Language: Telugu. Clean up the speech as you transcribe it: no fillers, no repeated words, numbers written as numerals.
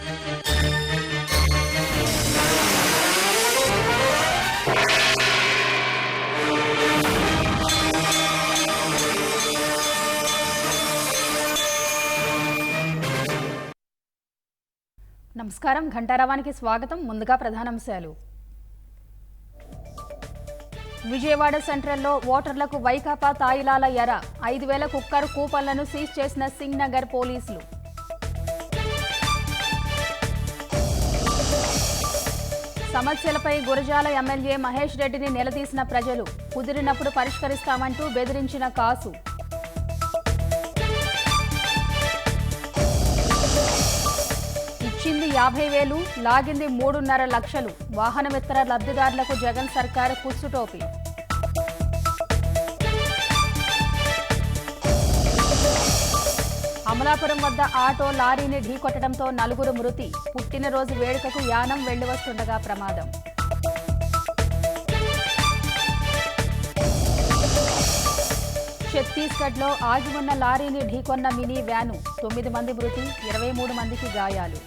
నమస్కారం, ఘంటారావానికి స్వాగతం. ముందుగా ప్రధానాంశాలు. విజయవాడ సెంట్రల్లో ఓటర్లకు వైకాపా తాయిలాల ఎర. 5,000 కుక్కర్ కూపన్లను సీజ్ చేసిన సింగ్ నగర్ పోలీసులు. సమస్యలపై గురజాల ఎమ్మెల్యే మహేష్ రెడ్డిని నిలదీసిన ప్రజలు. కుదిరినప్పుడు పరిష్కరిస్తామంటూ బెదిరించిన కాసు. ఇచ్చింది 50,000, లాగింది 3.5 లక్షలు. వాహనమిత్ర లబ్ధిదారులకు జగన్ సర్కారు కుచ్చుటోపి. అమలాపురం వద్ద ఆటో లారీని ఢీకొట్టడంతో 4 మృతి. పుట్టినరోజు వేడుకకు యానం వెళ్లి వస్తుండగా ప్రమాదం. ఛత్తీస్గఢ్లో ఆగి ఉన్న లారీని ఢీకొన్న మినీ వ్యాను. 9 మంది మృతి, 23 మందికి గాయాలు.